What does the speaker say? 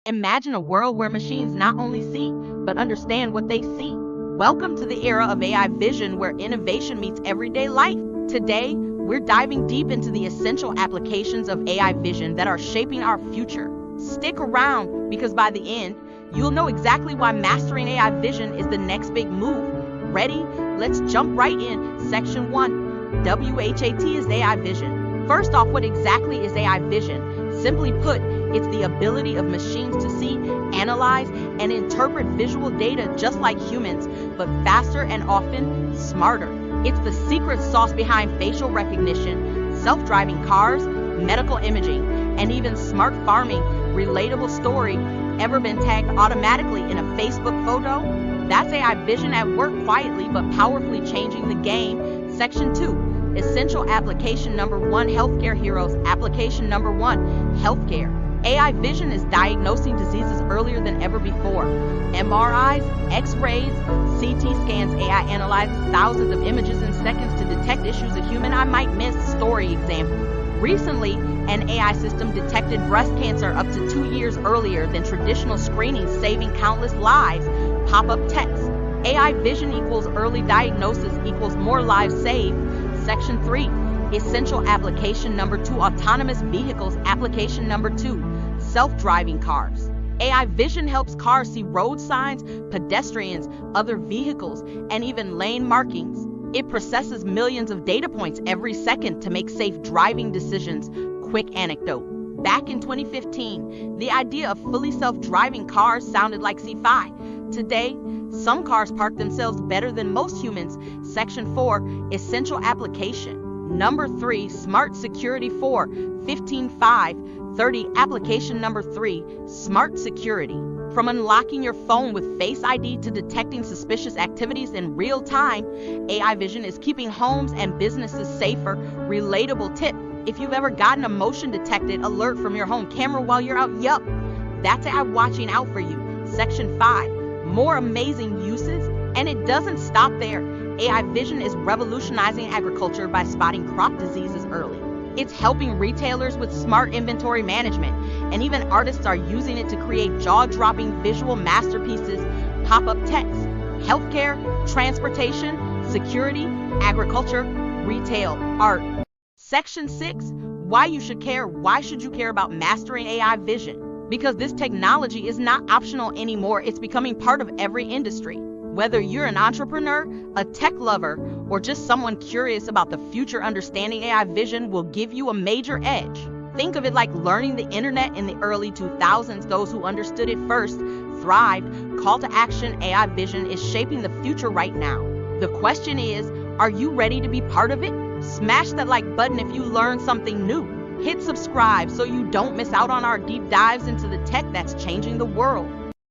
Imagine a world where machines not only see, but understand what they see. Welcome to the era of AI vision where innovation meets everyday life. Today, we're diving deep into the essential applications of AI vision that are shaping our future. Stick around because by the end, you'll know exactly why mastering AI vision is the next big move. Ready? Let's jump right in. Section 1. WHAT is AI vision. First off, what exactly is AI vision? Simply put, it's the ability of machines to see, analyze, and interpret visual data just like humans, but faster and often smarter. It's the secret sauce behind facial recognition, self-driving cars, medical imaging, and even smart farming. Relatable story: ever been tagged automatically in a Facebook photo? That's AI vision at work, quietly but powerfully changing the game. Section 2. Essential application number 1. Healthcare heroes. Application number 1. Healthcare. AI vision is diagnosing diseases earlier than ever before. MRIs, X-rays, CT scans. AI analyzes thousands of images in seconds to detect issues a human eye might miss. Story example: recently, an AI system detected breast cancer up to 2 years earlier than traditional screening, saving countless lives. Pop-up text: AI vision equals early diagnosis equals more lives saved. Section 3. Essential application number 2. Autonomous vehicles. Application number 2. Self-driving cars. AI vision helps cars see road signs, pedestrians, other vehicles, and even lane markings. It processes millions of data points every second to make safe driving decisions. Quick anecdote: back in 2015, the idea of fully self-driving cars sounded like sci-fi. Today, some cars park themselves better than most humans. Section 4. Essential application. Number 3. Smart security. 4. 15.5.30. Application number 3. Smart security. From unlocking your phone with Face ID to detecting suspicious activities in real time, AI vision is keeping homes and businesses safer. Relatable tip: if you've ever gotten a motion detected alert from your home camera while you're out, yup, that's AI watching out for you. Section 5. More amazing uses, and it doesn't stop there. AI vision is revolutionizing agriculture by spotting crop diseases early. It's helping retailers with smart inventory management, and even artists are using it to create jaw-dropping visual masterpieces. Pop-up text: healthcare, transportation, security, agriculture, retail, art. Section 6. Why you should care. Why should you care about mastering AI vision? Because this technology is not optional anymore. It's becoming part of every industry. Whether you're an entrepreneur, a tech lover, or just someone curious about the future, understanding AI vision will give you a major edge. Think of it like learning the internet in the early 2000s. Those who understood it first thrived. Call to action: AI vision is shaping the future right now. The question is, are you ready to be part of it? Smash that like button if you learned something new. Hit subscribe so you don't miss out on our deep dives into the tech that's changing the world.